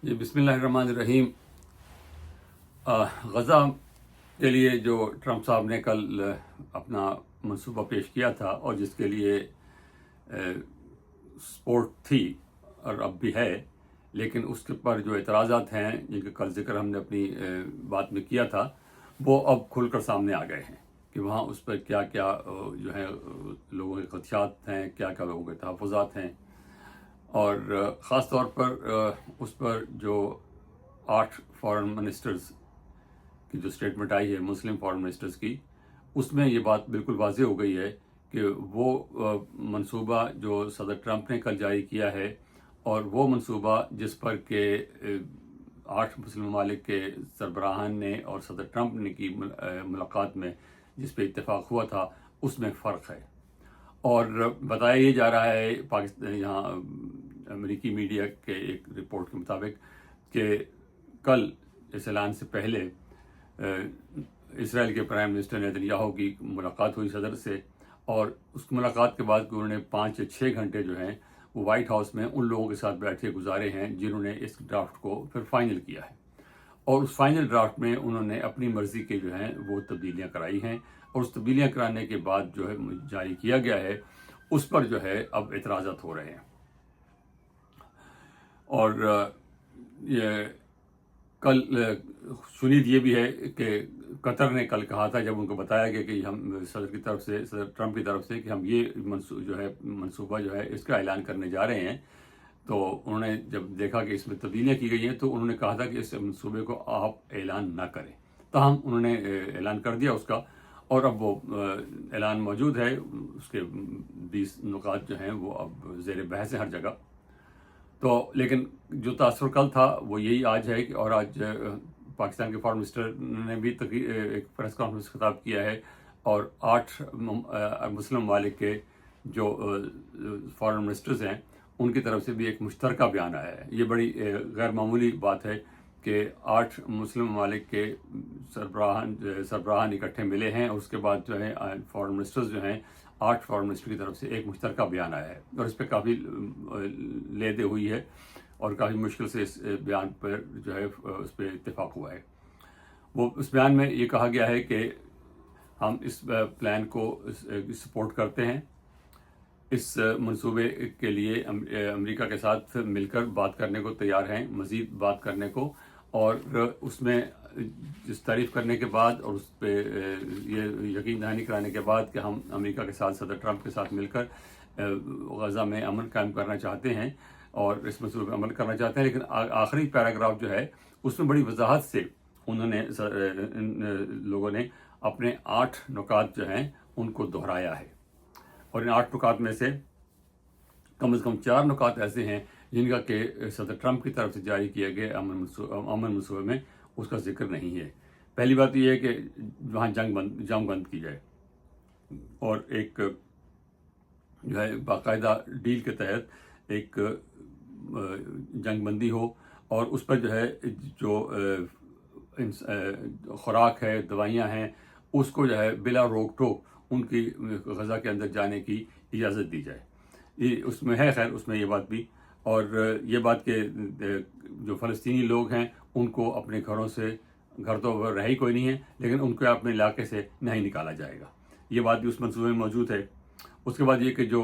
جی بسم اللہ الرحمن الرحیم۔ غزہ کے لیے جو ٹرمپ صاحب نے کل اپنا منصوبہ پیش کیا تھا اور جس کے لیے سپورٹ تھی اور اب بھی ہے، لیکن اس کے پر جو اعتراضات ہیں جن کا کل ذکر ہم نے اپنی بات میں کیا تھا، وہ اب کھل کر سامنے آ گئے ہیں کہ وہاں اس پر کیا کیا جو ہے لوگوں کے خدشات ہیں، کیا کیا لوگوں کے تحفظات ہیں، اور خاص طور پر اس پر جو 8 فارن منسٹرز کی جو اسٹیٹمنٹ آئی ہے مسلم فارن منسٹرز کی، اس میں یہ بات بالکل واضح ہو گئی ہے کہ وہ منصوبہ جو صدر ٹرمپ نے کل جاری کیا ہے اور وہ منصوبہ جس پر کہ 8 مسلم ممالک کے سربراہان نے اور صدر ٹرمپ نے کی ملاقات میں جس پہ اتفاق ہوا تھا، اس میں فرق ہے۔ اور بتایا یہ جا رہا ہے پاکستان یہاں امریکی میڈیا کے ایک رپورٹ کے مطابق کہ کل اس اعلان سے پہلے اسرائیل کے پرائم منسٹر نیتن یاہو کی ملاقات ہوئی صدر سے، اور اس ملاقات کے بعد انہوں نے 5 یا 6 گھنٹے جو ہیں وہ وائٹ ہاؤس میں ان لوگوں کے ساتھ بیٹھے گزارے ہیں جنہوں نے اس ڈرافٹ کو پھر فائنل کیا ہے، اور اس فائنل ڈرافٹ میں انہوں نے اپنی مرضی کے جو ہیں وہ تبدیلیاں کرائی ہیں، اور اس تبدیلیاں کرانے کے بعد جو ہے جاری کیا گیا ہے اس پر جو ہے اب اعتراضات ہو رہے ہیں۔ اور یہ کل شنید یہ بھی ہے کہ قطر نے کل کہا تھا، جب ان کو بتایا گیا کہ ہم صدر ٹرمپ کی طرف سے کہ ہم یہ منصوبہ جو ہے اس کا اعلان کرنے جا رہے ہیں، تو انہوں نے جب دیکھا کہ اس میں تبدیلیاں کی گئی ہیں تو انہوں نے کہا تھا کہ اس منصوبے کو آپ اعلان نہ کریں، تاہم انہوں نے اعلان کر دیا اس کا، اور اب وہ اعلان موجود ہے، اس کے 20 نکات جو ہیں وہ اب زیر بحث ہیں ہر جگہ۔ تو لیکن جو تاثر کل تھا وہ یہی آج ہے کہ، اور آج پاکستان کے فارن منسٹر نے بھی ایک پریس کانفرنس خطاب کیا ہے، اور 8 مسلم ممالک کے جو فارن منسٹرز ہیں ان کی طرف سے بھی ایک مشترکہ بیان آیا ہے۔ یہ بڑی غیر معمولی بات ہے کہ 8 مسلم ممالک کے سربراہان اکٹھے ملے ہیں، اور اس کے بعد جو ہے فارن منسٹرز جو ہیں 8 فارن منسٹر کی طرف سے ایک مشترکہ بیان آیا ہے، اور اس پہ کافی لے دے ہوئی ہے اور کافی مشکل سے اس بیان پر جو ہے اس پہ اتفاق ہوا ہے۔ وہ اس بیان میں یہ کہا گیا ہے کہ ہم اس پلان کو سپورٹ کرتے ہیں، اس منصوبے کے لیے امریکہ کے ساتھ مل کر بات کرنے کو تیار ہیں، مزید بات کرنے کو، اور اس میں جس تعریف کرنے کے بعد اور اس پہ یہ یقین دہانی کرانے کے بعد کہ ہم امریکہ کے ساتھ صدر ٹرمپ کے ساتھ مل کر غزہ میں امن قائم کرنا چاہتے ہیں اور اس منصوبے پہ عمل کرنا چاہتے ہیں، لیکن آخری پیراگراف جو ہے اس میں بڑی وضاحت سے انہوں نے ان لوگوں نے اپنے 8 نکات جو ہیں ان کو دہرایا ہے، اور ان 8 نکات میں سے کم از کم 4 نکات ایسے ہیں جن کا کہ صدر ٹرمپ کی طرف سے جاری کیا گئے امن منصوبے میں اس کا ذکر نہیں ہے۔ پہلی بات یہ ہے کہ وہاں جنگ بند کی جائے، اور ایک جو ہے باقاعدہ ڈیل کے تحت ایک جنگ بندی ہو، اور اس پر جو ہے جو خوراک ہے، دوائیاں ہیں، اس کو جو ہے بلا روک ٹوک ان کی غزہ کے اندر جانے کی اجازت دی جائے۔ یہ اس میں ہے، خیر اس میں یہ بات بھی، اور یہ بات کہ جو فلسطینی لوگ ہیں ان کو اپنے گھروں سے، گھر تو رہی کوئی نہیں ہے لیکن ان کو اپنے علاقے سے نہیں نکالا جائے گا، یہ بات بھی اس منصوبے میں موجود ہے۔ اس کے بعد یہ کہ جو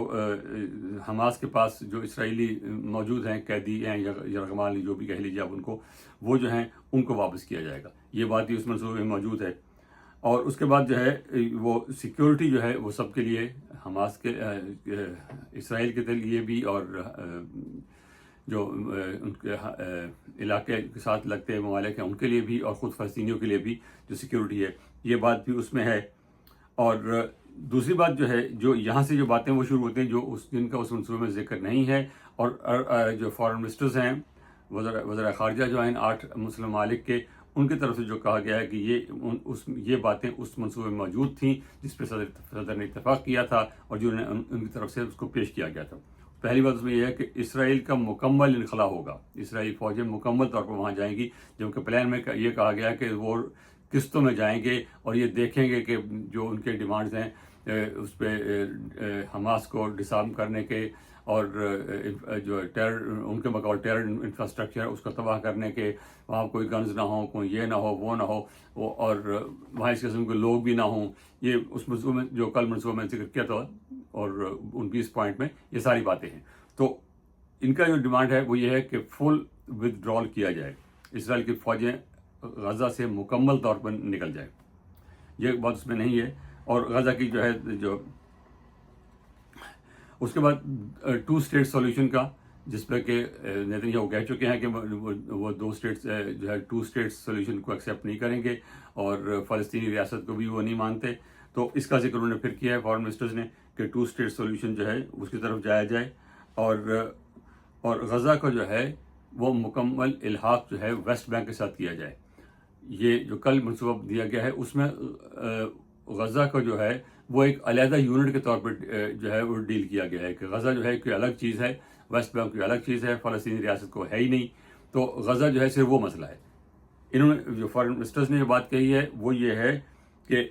حماس کے پاس جو اسرائیلی موجود ہیں، قیدی ہیں یا یرغمال جو بھی کہہ لیجیے آپ ان کو، وہ جو ہیں ان کو واپس کیا جائے گا، یہ بات بھی اس منصوبے میں موجود ہے۔ اور اس کے بعد جو ہے وہ سیکیورٹی جو ہے وہ سب کے لیے، حماس کے اسرائیل کے لیے بھی، اور جو ان کے علاقے کے ساتھ لگتے ممالک ہیں ان کے لیے بھی، اور خود فلسطینیوں کے لیے بھی جو سیکیورٹی ہے، یہ بات بھی اس میں ہے۔ اور دوسری بات جو ہے، جو یہاں سے جو باتیں وہ شروع ہوتی ہیں جو جن کا اس منصوبے میں ذکر نہیں ہے، اور جو فارن منسٹرز ہیں، وزراء خارجہ جو ہیں 8 مسلم ممالک کے، ان کی طرف سے جو کہا گیا ہے کہ یہ باتیں اس منصوبے میں موجود تھیں جس پہ صدر نے اتفاق کیا تھا اور جو ان کی طرف سے اس کو پیش کیا گیا تھا۔ پہلی بات اس میں یہ ہے کہ اسرائیل کا مکمل انخلا ہوگا، اسرائیلی فوجیں مکمل طور پر وہاں جائیں گی، جبکہ پلان میں یہ کہا گیا کہ وہ قسطوں میں جائیں گے اور یہ دیکھیں گے کہ جو ان کے ڈیمانڈز ہیں اس پہ حماس کو ڈسارم کرنے کے اور جو ٹیرر ان کے بقول ٹیرر انفراسٹرکچر اس کو تباہ کرنے کے، وہاں کوئی گنز نہ ہوں، کوئی یہ نہ ہو وہ نہ ہو، اور وہاں اس قسم کے لوگ بھی نہ ہوں، یہ اس منصوبے میں جو کل منصوبہ میں ذکر کیا تھا اور 29 پوائنٹ میں یہ ساری باتیں ہیں. تو ان کا جو ڈیمانڈ ہے وہ یہ ہے کہ فل ودڈرال کیا جائے، اسرائیل کی فوجیں غزہ سے مکمل طور پر نکل جائیں. یہ بات اس میں نہیں ہے. اور غزہ کی جو ہے جو اس کے بعد 2 اسٹیٹ سولوشن کا، جس پہ کہ نیتن یاہو کہہ چکے ہیں کہ وہ 2 اسٹیٹس جو ہے 2 اسٹیٹ سولوشن کو ایکسیپٹ نہیں کریں گے، اور فلسطینی ریاست کو بھی وہ نہیں مانتے. تو اس کا ذکر انہوں نے پھر کیا ہے فارن منسٹرز نے کہ 2 اسٹیٹ سولوشن جو ہے اس کی طرف جایا جائے، اور غزہ کو جو ہے وہ مکمل الحاق جو ہے ویسٹ بینک کے ساتھ کیا جائے. یہ جو کل منصوبہ دیا گیا ہے اس میں غزہ کو جو ہے وہ ایک علیحدہ یونٹ کے طور پر جو ہے وہ ڈیل کیا گیا ہے کہ غزہ جو ہے کوئی الگ چیز ہے، ویسٹ بینک کوئی الگ چیز ہے، فلسطینی ریاست کو ہے ہی نہیں. تو غزہ جو ہے صرف وہ مسئلہ ہے. انہوں نے جو فارن منسٹرز نے جو بات کہی ہے وہ یہ ہے کہ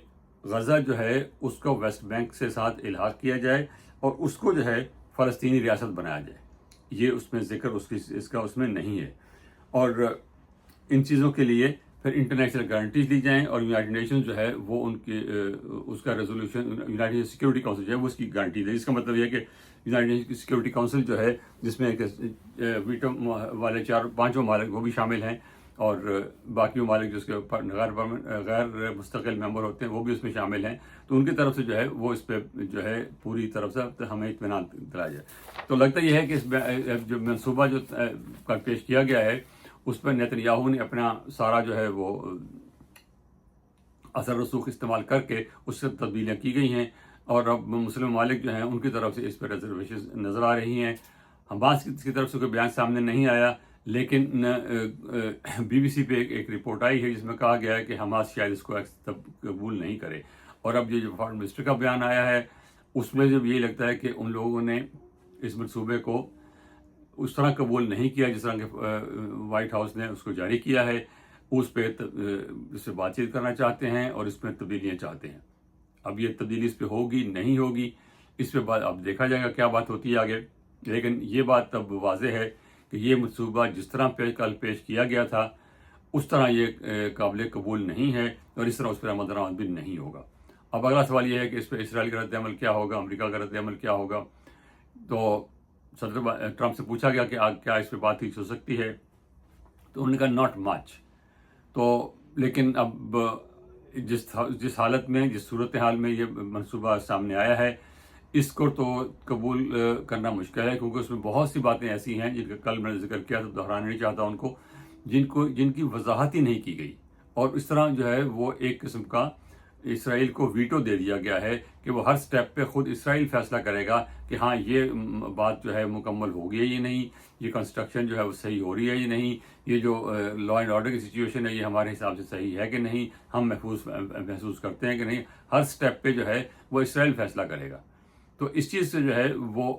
غزہ جو ہے اس کو ویسٹ بینک سے ساتھ الحاق کیا جائے اور اس کو جو ہے فلسطینی ریاست بنایا جائے. یہ اس میں ذکر اس کا اس میں نہیں ہے. اور ان چیزوں کے لیے پھر انٹرنیشنل گارنٹیز دی جائیں، اور یونائٹڈ نیشن جو ہے وہ ان کی اس کا ریزولوشن یونائٹڈ سیکورٹی کونسل جو ہے وہ اس کی گارنٹی دے. اس کا مطلب یہ ہے کہ یونائٹڈ نیشن سیکورٹی کونسل جو ہے جس میں ویٹو والے 4-5 ممالک وہ بھی شامل ہیں، اور باقی ممالک جو اس کے غیر مستقل ممبر ہوتے ہیں وہ بھی اس میں شامل ہیں. تو ان کی طرف سے جو ہے وہ اس پہ جو ہے پوری طرف سے ہمیں اطمینان دلایا جائے. تو لگتا یہ ہے کہ اس جو منصوبہ جو کل پیش کیا گیا ہے اس پر نیتن یاہو نے اپنا سارا جو ہے وہ اثر رسوخ استعمال کر کے اس سے تبدیلیاں کی گئی ہیں، اور اب مسلم ممالک جو ہیں ان کی طرف سے اس پر ریزرویشن نظر آ رہی ہیں. حماس کی طرف سے کوئی بیان سامنے نہیں آیا، لیکن BBC پہ ایک رپورٹ آئی ہے جس میں کہا گیا ہے کہ حماس شاید اس کو قبول نہیں کرے. اور اب یہ جو فارن منسٹر کا بیان آیا ہے اس میں جب یہ لگتا ہے کہ ان لوگوں نے اس منصوبے کو اس طرح قبول نہیں کیا جس طرح کہ وائٹ ہاؤس نے اس کو جاری کیا ہے. اس پہ اس سے بات چیت کرنا چاہتے ہیں اور اس میں تبدیلیاں چاہتے ہیں. اب یہ تبدیلی اس پہ ہوگی نہیں ہوگی اس پہ بات اب دیکھا جائے گا کیا بات ہوتی ہے آگے. لیکن یہ بات اب واضح ہے کہ یہ منصوبہ جس طرح کل پیش کیا گیا تھا اس طرح یہ قابل قبول نہیں ہے، اور اس طرح اس پر عمل درآمد بھی نہیں ہوگا. اب اگلا سوال یہ ہے کہ اس پہ اسرائیل کا رد عمل کیا ہوگا، امریکہ کا رد عمل کیا ہوگا. تو صدر ٹرمپ سے پوچھا گیا کہ کیا اس پہ بات چیت ہو سکتی ہے، تو انہوں نے کہا ناٹ مچ. تو لیکن اب جس حالت میں جس صورتحال میں یہ منصوبہ سامنے آیا ہے اس کو تو قبول کرنا مشکل ہے، کیونکہ اس میں بہت سی باتیں ایسی ہیں جن کا کل میں نے ذکر کیا تو دہرانا نہیں چاہتا ان کو، جن کی وضاحت ہی نہیں کی گئی. اور اس طرح جو ہے وہ ایک قسم کا اسرائیل کو ویٹو دے دیا گیا ہے کہ وہ ہر سٹیپ پہ خود اسرائیل فیصلہ کرے گا کہ ہاں یہ بات جو ہے مکمل ہو گئی ہے یا نہیں، یہ کنسٹرکشن جو ہے وہ صحیح ہو رہی ہے یا نہیں، یہ جو لا اینڈ آرڈر کی سچویشن ہے یہ ہمارے حساب سے صحیح ہے کہ نہیں، ہم محسوس کرتے ہیں کہ نہیں. ہر سٹیپ پہ جو ہے وہ اسرائیل فیصلہ کرے گا. تو اس چیز سے جو ہے وہ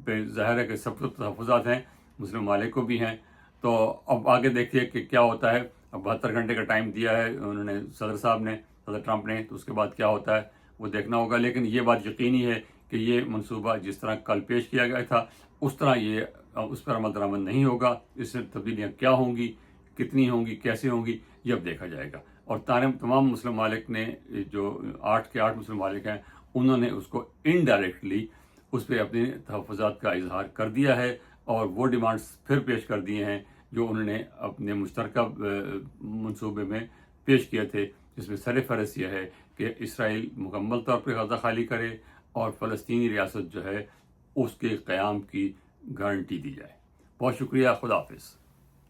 پہ ظاہر ہے کہ سب کو تحفظات ہیں، مسلم ممالک کو بھی ہیں. تو اب آگے دیکھیے کہ کیا ہوتا ہے. اب 72 گھنٹے کا ٹائم دیا ہے انہوں نے صدر ٹرمپ نے، تو اس کے بعد کیا ہوتا ہے وہ دیکھنا ہوگا. لیکن یہ بات یقینی ہے کہ یہ منصوبہ جس طرح کل پیش کیا گیا تھا اس طرح یہ اس پر عمل درآمد نہیں ہوگا. اس سے تبدیلیاں کیا ہوں گی، کتنی ہوں گی، کیسے ہوں گی، یہ اب دیکھا جائے گا. اور تمام مسلم ممالک نے جو 8 کے 8 مسلم ممالک ہیں انہوں نے اس کو انڈائریکٹلی اس پہ اپنے تحفظات کا اظہار کر دیا ہے، اور وہ ڈیمانڈز پھر پیش کر دیے ہیں جو انہوں نے اپنے مشترکہ منصوبے میں پیش کیے تھے، جس میں سر فہرست یہ ہے کہ اسرائیل مکمل طور پہ غزہ خالی کرے اور فلسطینی ریاست جو ہے اس کے قیام کی گارنٹی دی جائے. بہت شکریہ. خدا حافظ.